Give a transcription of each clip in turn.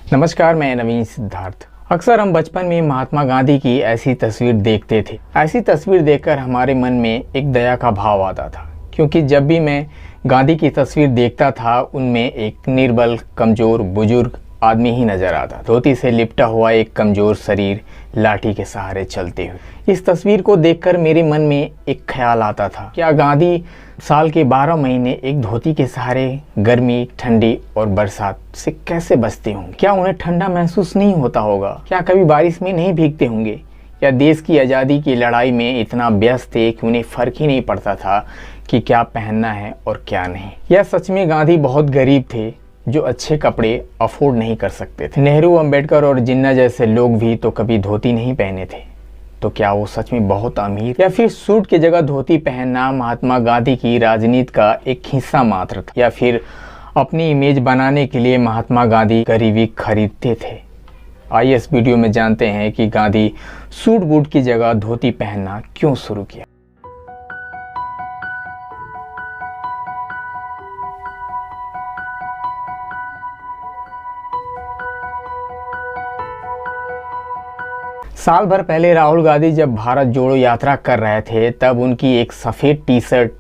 नमस्कार, मैं नवीन सिद्धार्थ। अक्सर हम बचपन में महात्मा गांधी की ऐसी तस्वीर देखते थे। ऐसी तस्वीर देखकर हमारे मन में एक दया का भाव आता था, क्योंकि जब भी मैं गांधी की तस्वीर देखता था उनमें एक निर्बल, कमजोर, बुजुर्ग आदमी ही नजर आता। धोती से लिपटा हुआ एक कमजोर शरीर, लाठी के सहारे चलते हुए। इस तस्वीर को देखकर मेरे मन में एक ख्याल आता था, क्या गांधी साल के 12 महीने एक धोती के सहारे गर्मी, ठंडी और बरसात से कैसे बचते होंगे? क्या उन्हें ठंडा महसूस नहीं होता होगा? क्या कभी बारिश में नहीं भीगते होंगे? या देश की आज़ादी की लड़ाई में इतना व्यस्त थे कि उन्हें फर्क ही नहीं पड़ता था कि क्या पहनना है और क्या नहीं? या सच में गांधी बहुत गरीब थे जो अच्छे कपड़े अफोर्ड नहीं कर सकते थे? नेहरू, अंबेडकर और जिन्ना जैसे लोग भी तो कभी धोती नहीं पहने थे, तो क्या वो सच में बहुत अमीर? या फिर सूट की जगह धोती पहनना महात्मा गांधी की राजनीति का एक हिस्सा मात्र था? या फिर अपनी इमेज बनाने के लिए महात्मा गांधी गरीबी खरीदते थे? आइए इस वीडियो में जानते हैं कि गांधी सूट बूट की जगह धोती पहनना क्यों शुरू किया। साल भर पहले राहुल गांधी जब भारत जोड़ो यात्रा कर रहे थे, तब उनकी एक सफ़ेद टी शर्ट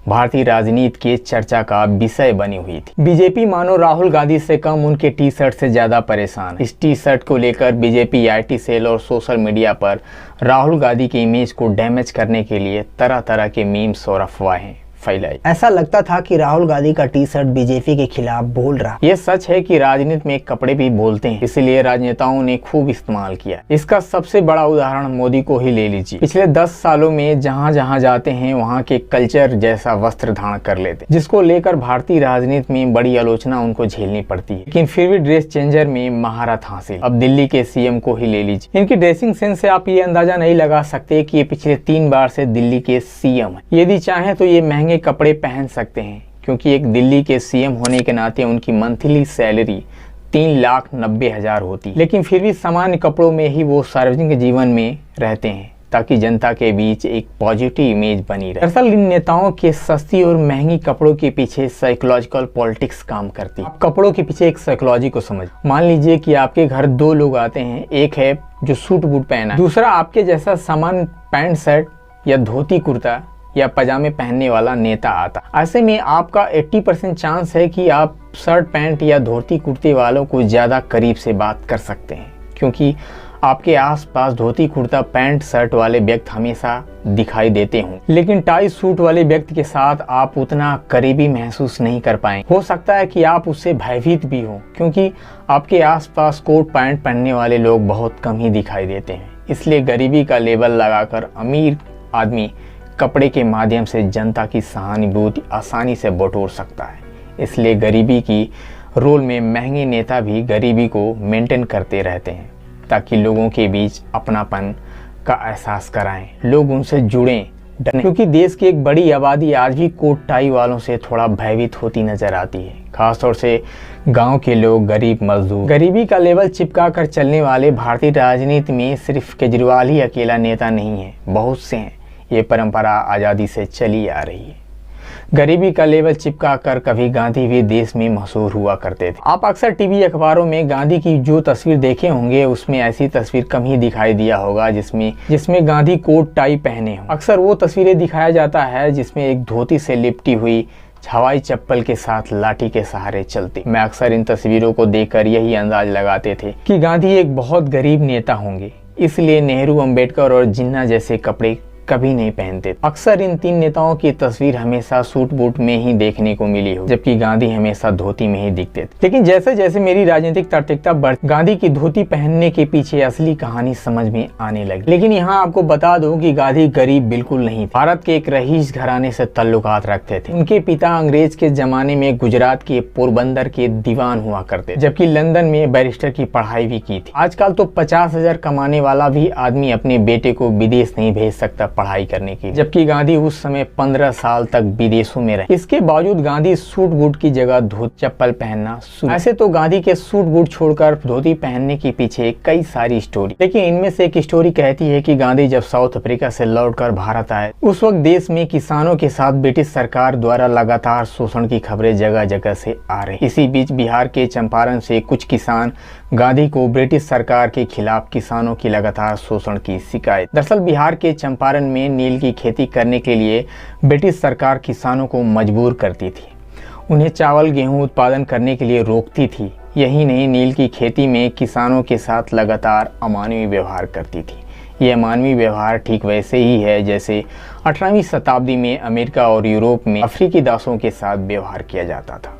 भारतीय राजनीति के चर्चा का विषय बनी हुई थी। बीजेपी मानो राहुल गांधी से कम उनके टी शर्ट से ज़्यादा परेशान। इस टी शर्ट को लेकर बीजेपी आईटी सेल और सोशल मीडिया पर राहुल गांधी की इमेज को डैमेज करने के लिए तरह तरह के मीम्स और अफवाहें फैलाई। ऐसा लगता था कि राहुल गांधी का टी शर्ट बीजेपी के खिलाफ बोल रहा। ये सच है कि राजनीति में कपड़े भी बोलते हैं, इसलिए राजनेताओं ने खूब इस्तेमाल किया। इसका सबसे बड़ा उदाहरण मोदी को ही ले लीजिए। पिछले 10 सालों में जहां जहां जाते हैं वहां के कल्चर जैसा वस्त्र धारण कर लेते, जिसको लेकर भारतीय राजनीति में बड़ी आलोचना उनको झेलनी पड़ती है, लेकिन फिर भी ड्रेस चेंजर में महारत हासिल। अब दिल्ली के सीएम को ही ले लीजिए। इनकी ड्रेसिंग सेंस से आप ये अंदाजा नहीं लगा सकते कि ये पिछले 3 बार से दिल्ली के सीएम है। यदि चाहें तो ये महंगे कपड़े पहन सकते हैं, क्योंकि एक दिल्ली के सीएम होने के नाते उनकी मंथली सैलरी 3,90,000 होती, लेकिन फिर भी सामान्य कपड़ों में ही वो सार्वजनिक जीवन में रहते हैं ताकि जनता के बीच एक पॉजिटिव इमेज बनी रहे। दरअसल इन नेताओं के सस्ती और महंगी कपड़ों के पीछे साइकोलॉजिकल पॉलिटिक्स काम करती है। कपड़ों के पीछे एक साइकोलॉजी को समझ। मान लीजिए कि आपके घर 2 लोग आते हैं, एक है जो सूट बूट पहना, दूसरा आपके जैसा सामान्य पैंट शर्ट या धोती कुर्ता या पजामे पहनने वाला नेता आता। ऐसे में आपका 80% चांस है कि आप शर्ट पैंट या धोती कुर्ते वालों को ज़्यादा करीब से बात कर सकते हैं, क्योंकि आपके आसपास धोती कुर्ता पैंट शर्ट वाले व्यक्ति हमेशा दिखाई देते हों, लेकिन टाई सूट वाले व्यक्ति के साथ आप उतना करीबी महसूस नहीं कर पाएंगे। हो सकता है कि आप उससे भयभीत भी हो, क्योंकि आपके आसपास कोट पैंट पहनने वाले लोग बहुत कम ही दिखाई देते हैं। इसलिए गरीबी का लेबल लगाकर अमीर आदमी कपड़े के माध्यम से जनता की सहानुभूति आसानी से बटोर सकता है। इसलिए गरीबी की रोल में महंगे नेता भी गरीबी को मेंटेन करते रहते हैं, ताकि लोगों के बीच अपनापन का एहसास कराएं, लोग उनसे जुड़ें, डरें। क्योंकि देश की एक बड़ी आबादी आज भी कोट टाई वालों से थोड़ा भयभीत होती नजर आती है, खासतौर से गांव के लोग, गरीब मजदूर। गरीबी का लेवल चिपका कर चलने वाले भारतीय राजनीति में सिर्फ केजरीवाल ही अकेला नेता नहीं है, बहुत से हैं। ये परंपरा आज़ादी से चली आ रही है। गरीबी का लेवल चिपका कर कभी गांधी भी देश में मशहूर हुआ करते थे। आप अक्सर टीवी अखबारों में गांधी की जो तस्वीर देखे होंगे, उसमें ऐसी तस्वीर कम ही दिखाई दिया होगा जिसमें गांधी कोट टाई पहने हो। अक्सर वो तस्वीरें दिखाया जाता है जिसमें एक धोती से लिपटी हुई हवाई चप्पल के साथ लाठी के सहारे चलते। मैं अक्सर इन तस्वीरों को देखकर यही अंदाज लगाते थे कि गांधी एक बहुत गरीब नेता होंगे, इसलिए नेहरू, अंबेडकर और जिन्ना जैसे कपड़े कभी नहीं पहनते। अक्सर इन 3 नेताओं की तस्वीर हमेशा सूट बूट में ही देखने को मिली हो, जबकि गांधी हमेशा धोती में ही दिखते थे। लेकिन जैसे जैसे मेरी राजनीतिक तात्विकता बढ़ती, गांधी की धोती पहनने के पीछे असली कहानी समझ में आने लगी। लेकिन यहाँ आपको बता दूं कि गांधी गरीब बिल्कुल नहीं थे। भारत के एक रईस घराने से ताल्लुकात रखते थे। उनके पिता अंग्रेज के जमाने में गुजरात के पोरबंदर के दीवान हुआ करते, जबकि लंदन में बैरिस्टर की पढ़ाई भी की थी। आजकल तो 50,000 कमाने वाला भी आदमी अपने बेटे को विदेश नहीं भेज सकता पढ़ाई करने के लिए, जबकि गांधी उस समय 15 साल तक विदेशों में रहे। इसके बावजूद गांधी सूट बूट की जगह धोती चप्पल पहनना शुरू। ऐसे तो गांधी के सूट बूट छोड़कर धोती पहनने के पीछे कई सारी स्टोरी, लेकिन इनमें से एक स्टोरी कहती है कि गांधी जब साउथ अफ्रीका से लौटकर भारत आए, उस वक्त देश में किसानों के साथ ब्रिटिश सरकार द्वारा लगातार शोषण की खबरें जगह जगह से आ रही। इसी बीच बिहार के चंपारण से कुछ किसान गांधी को ब्रिटिश सरकार के खिलाफ किसानों की लगातार शोषण की शिकायत। दरअसल बिहार के चंपारण में नील की खेती करने के लिए ब्रिटिश सरकार किसानों को मजबूर करती थी, उन्हें चावल गेहूं उत्पादन करने के लिए रोकती थी। यही नहीं, नील की खेती में किसानों के साथ लगातार अमानवीय व्यवहार करती थी। यह अमानवीय व्यवहार ठीक वैसे ही है जैसे 18वीं शताब्दी में अमेरिका और यूरोप में अफ्रीकी दासों के साथ व्यवहार किया जाता था।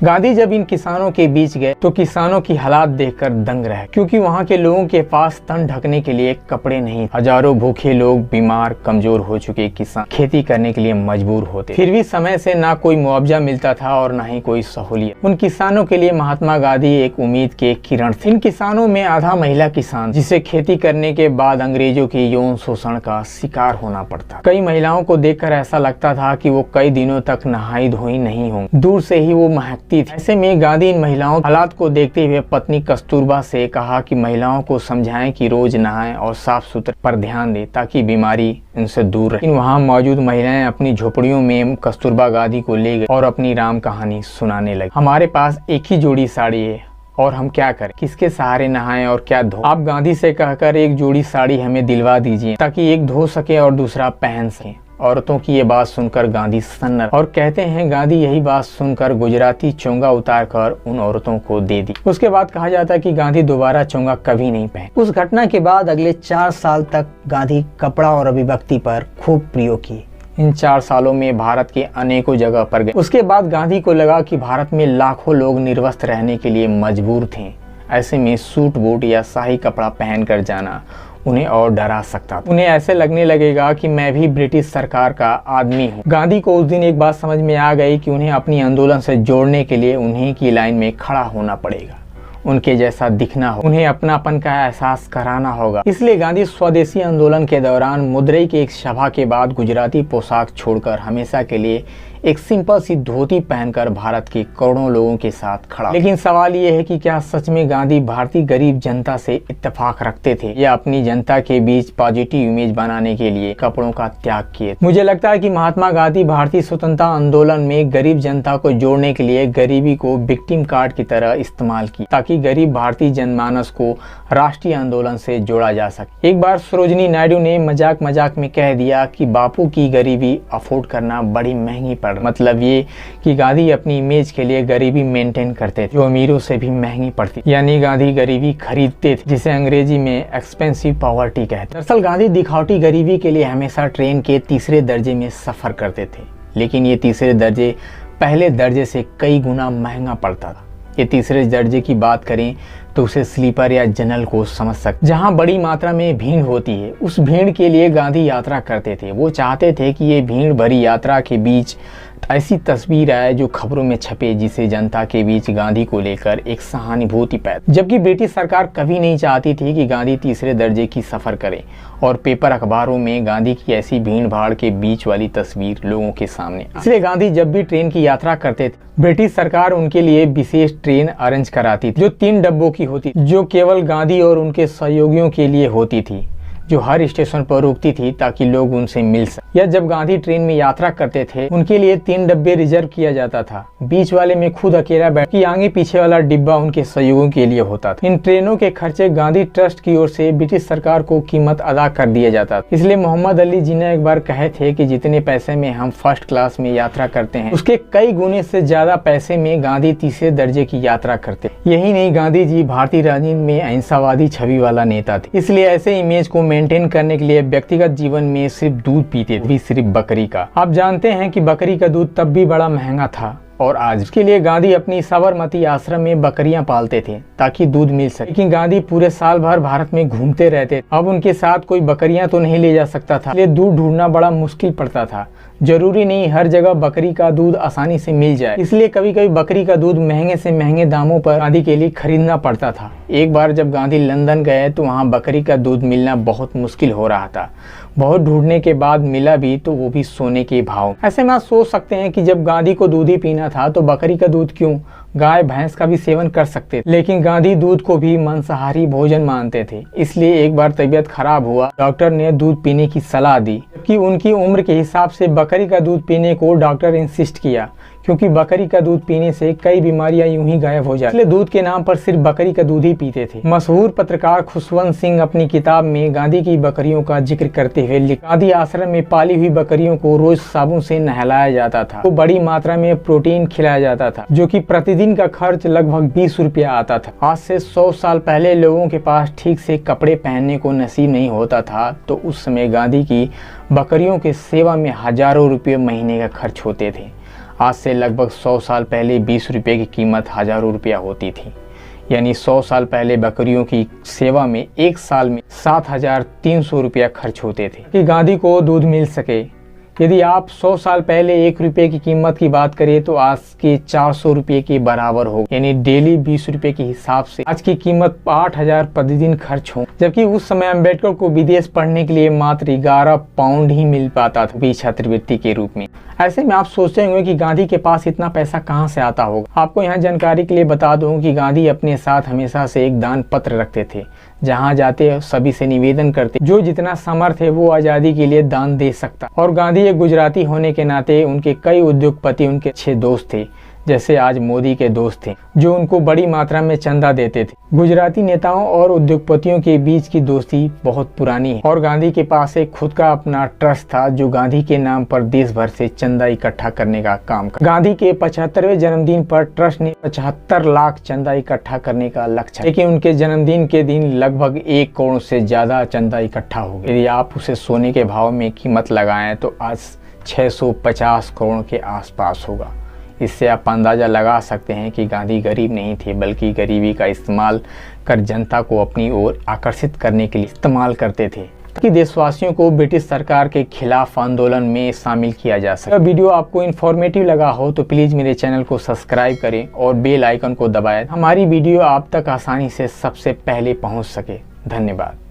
गांधी जब इन किसानों के बीच गए तो किसानों की हालात देखकर दंग रहे, क्योंकि वहां के लोगों के पास तन ढकने के लिए कपड़े नहीं। हजारों भूखे लोग, बीमार कमजोर हो चुके किसान खेती करने के लिए मजबूर होते। फिर भी समय से ना कोई मुआवजा मिलता था और ना ही कोई सहूलियत। उन किसानों के लिए महात्मा गांधी एक उम्मीद के किरण थे। इन किसानों में आधा महिला किसान, जिसे खेती करने के बाद अंग्रेजों के यौन शोषण का शिकार होना पड़ता। कई महिलाओं को देखकर ऐसा लगता था कि वो कई दिनों तक नहाई धोई नहीं होंगी, दूर से ही वो महकती। ऐसे में गांधी इन महिलाओं हालात को देखते हुए पत्नी कस्तूरबा से कहा कि महिलाओं को समझाएं कि रोज नहाएं और साफ सुथरे पर ध्यान दें ताकि बीमारी इनसे दूर रहे। वहां मौजूद महिलाएं अपनी झोपड़ियों में कस्तूरबा गांधी को ले गई और अपनी राम कहानी सुनाने लगी। हमारे पास एक ही जोड़ी साड़ी है और हम क्या करें, किसके सहारे नहाएं और क्या धो। आप गांधी से कहकर एक जोड़ी साड़ी हमें दिलवा दीजिए ताकि एक धो सके और दूसरा पहन सके। औरतों की ये बात सुनकर गांधी सन्न और कहते हैं गांधी यही बात सुनकर गुजराती चोंगा उतारकर उन औरतों को दे दी। उसके बाद कहा जाता है कि गांधी दोबारा चोंगा कभी नहीं पहने। उस घटना के बाद अगले 4 साल तक गांधी कपड़ा और अभिव्यक्ति पर खूब प्रयोग किए। इन 4 सालों में भारत के अनेकों जगह पर गए। उसके बाद गांधी को लगा कि भारत में लाखों लोग निर्वस्त्र रहने के लिए मजबूर थे। ऐसे में सूट बूट या शाही कपड़ा पहनकर जाना उन्हें और डरा सकता था। उन्हें ऐसे लगने लगेगा कि मैं भी ब्रिटिश सरकार का आदमी हूँ। गांधी को उस दिन एक बात समझ में आ गई कि उन्हें अपनी आंदोलन से जोड़ने के लिए उन्हीं की लाइन में खड़ा होना पड़ेगा, उनके जैसा दिखना हो, उन्हें अपनापन का एहसास कराना होगा। इसलिए गांधी स्वदेशी आंदोलन के दौरान मुद्रई की एक सभा के बाद गुजराती पोशाक छोड़कर हमेशा के लिए एक सिंपल सी धोती पहनकर भारत के करोड़ों लोगों के साथ खड़ा। लेकिन सवाल ये है कि क्या सच में गांधी भारतीय गरीब जनता से इत्तेफाक रखते थे या अपनी जनता के बीच पॉजिटिव इमेज बनाने के लिए कपड़ों का त्याग किए। मुझे लगता है कि महात्मा गांधी भारतीय स्वतंत्रता आंदोलन में गरीब जनता को जोड़ने के लिए गरीबी को विक्टिम कार्ड की तरह इस्तेमाल की, ताकि गरीब भारतीय जनमानस को राष्ट्रीय आंदोलन से जोड़ा जा सके। एक बार सरोजिनी नायडू ने मजाक मजाक में कह दिया कि बापू की गरीबी अफोर्ड करना बड़ी महंगी पड़, मतलब ये कि गांधी अपनी इमेज के लिए गरीबी मेंटेन करते थे जो अमीरों से भी महंगी पड़ती, यानी गांधी गरीबी खरीदते थे, जिसे अंग्रेजी में एक्सपेंसिव पॉवर्टी कहते। दरअसल गांधी दिखावटी गरीबी के लिए हमेशा ट्रेन के तीसरे दर्जे में सफर करते थे, लेकिन ये तीसरे दर्जे पहले दर्जे से कई गुना महंगा पड़ता था। ये तीसरे दर्जे की बात करें तो उसे स्लीपर या जनरल कोच समझ सकते, जहां बड़ी मात्रा में भीड़ होती है। उस भीड़ के लिए गांधी यात्रा करते थे। वो चाहते थे कि ये भीड़ भरी यात्रा के बीच ऐसी तस्वीर आए जो खबरों में छपे, जिसे जनता के बीच गांधी को लेकर एक सहानुभूति पैदा। जबकि ब्रिटिश सरकार कभी नहीं चाहती थी कि गांधी तीसरे दर्जे की सफर करे और पेपर अखबारों में गांधी की ऐसी भीड़ भाड़ के बीच वाली तस्वीर लोगों के सामने। इसलिए गांधी जब भी ट्रेन की यात्रा करते थे, ब्रिटिश सरकार उनके लिए विशेष ट्रेन अरेंज कराती थी जो 3 डब्बों की होती, जो केवल गांधी और उनके सहयोगियों के लिए होती थी, जो हर स्टेशन पर रुकती थी ताकि लोग उनसे मिल सके। या जब गांधी ट्रेन में यात्रा करते थे, उनके लिए 3 डब्बे रिजर्व किया जाता था। बीच वाले में खुद अकेला बैठ कि आगे पीछे वाला डिब्बा उनके सहयोगियों के लिए होता था। इन ट्रेनों के खर्चे गांधी ट्रस्ट की ओर से ब्रिटिश सरकार को कीमत अदा कर दिया जाता था। इसलिए मोहम्मद अली जिन्ना एक बार कहे थे कि जितने पैसे में हम फर्स्ट क्लास में यात्रा करते हैं, उसके कई गुने से ज्यादा पैसे में गांधी तीसरे दर्जे की यात्रा करते। यही नहीं, गांधी जी भारतीय राजनीति में अहिंसावादी छवि वाला नेता थे। इसलिए ऐसे इमेज को मेंटेन करने के लिए व्यक्तिगत जीवन में सिर्फ दूध पीते थे, भी सिर्फ बकरी का। आप जानते हैं कि बकरी का दूध तब भी बड़ा महंगा था और आज के लिए गांधी अपनी साबरमती आश्रम में बकरियां पालते थे ताकि दूध मिल सके। लेकिन गांधी पूरे साल भर भारत में घूमते रहते। अब उनके साथ कोई बकरियां तो नहीं ले जा सकता था, इसलिए दूध ढूंढना बड़ा मुश्किल पड़ता था। जरूरी नहीं हर जगह बकरी का दूध आसानी से मिल जाए, इसलिए कभी कभी बकरी का दूध महंगे से महंगे दामों पर गांधी के लिए खरीदना पड़ता था। एक बार जब गांधी लंदन गए तो वहाँ बकरी का दूध मिलना बहुत मुश्किल हो रहा था। बहुत ढूंढने के बाद मिला भी, तो वो भी सोने के भाव। ऐसे में आप सोच सकते हैं कि जब गांधी को दूध ही पीना था तो बकरी का दूध क्यों, गाय भैंस का भी सेवन कर सकते थे। लेकिन गांधी दूध को भी मांसाहारी भोजन मानते थे, इसलिए एक बार तबीयत खराब हुआ, डॉक्टर ने दूध पीने की सलाह दी। जबकि उनकी उम्र के हिसाब से बकरी का दूध पीने को डॉक्टर इंसिस्ट किया, क्योंकि बकरी का दूध पीने से कई बीमारियां यूं ही गायब हो जाती, इसलिए दूध के नाम पर सिर्फ बकरी का दूध ही पीते थे। मशहूर पत्रकार खुशवंत सिंह अपनी किताब में गांधी की बकरियों का जिक्र करते हुए लिखा, गांधी आश्रम में पाली हुई बकरियों को रोज साबुन से नहलाया जाता था, तो बड़ी मात्रा में प्रोटीन खिलाया जाता था, जो कि प्रतिदिन का खर्च लगभग 20 रुपया आता था। आज से 100 साल पहले लोगों के पास ठीक से कपड़े पहनने को नसीब नहीं होता था, तो उस समय गांधी की बकरियों के सेवा में हजारों रुपये महीने का खर्च होते थे। आज से लगभग 100 साल पहले 20 रुपये की कीमत हजारों रुपया होती थी, यानी 100 साल पहले बकरियों की सेवा में एक साल में 7,300 रुपया खर्च होते थे कि गांधी को दूध मिल सके। यदि आप 100 साल पहले 1 रुपये की कीमत की बात करें तो आज के 400 रुपये के बराबर हो, यानी डेली 20 रुपये के हिसाब से आज की कीमत 8,000 प्रतिदिन खर्च हो। जबकि उस समय अम्बेडकर को विदेश पढ़ने के लिए मात्र 11 पाउंड ही मिल पाता था छात्रवृत्ति के रूप में। ऐसे में आप सोचते होंगे कि गांधी के पास इतना पैसा कहाँ से आता होगा। आपको यहाँ जानकारी के लिए बता दूं कि गांधी अपने साथ हमेशा से एक दान पत्र रखते थे, जहाँ जाते सभी से निवेदन करते जो जितना सामर्थ्य है वो आज़ादी के लिए दान दे सकता। और गांधी एक गुजराती होने के नाते उनके कई उद्योगपति उनके अच्छे दोस्त थे, जैसे आज मोदी के दोस्त थे, जो उनको बड़ी मात्रा में चंदा देते थे। गुजराती नेताओं और उद्योगपतियों के बीच की दोस्ती बहुत पुरानी है और गांधी के पास एक खुद का अपना ट्रस्ट था, जो गांधी के नाम पर देश भर से चंदा इकट्ठा करने का काम कर। गांधी के 75वें जन्मदिन पर ट्रस्ट ने 75 लाख चंदा इकट्ठा करने का लक्ष्य, लेकिन उनके जन्मदिन के दिन लगभग 1 करोड़ से ज्यादा चंदा इकट्ठा हो गया। यदि आप उसे सोने के भाव में कीमत लगाएं तो आज 650 करोड़ के आसपास होगा। इससे आप अंदाज़ा लगा सकते हैं कि गांधी गरीब नहीं थे, बल्कि गरीबी का इस्तेमाल कर जनता को अपनी ओर आकर्षित करने के लिए इस्तेमाल करते थे, ताकि देशवासियों को ब्रिटिश सरकार के खिलाफ आंदोलन में शामिल किया जा सके। अगर वीडियो आपको इन्फॉर्मेटिव लगा हो तो प्लीज़ मेरे चैनल को सब्सक्राइब करें और बेल आइकन को दबाएं, हमारी वीडियो आप तक आसानी से सबसे पहले पहुंच सके। धन्यवाद।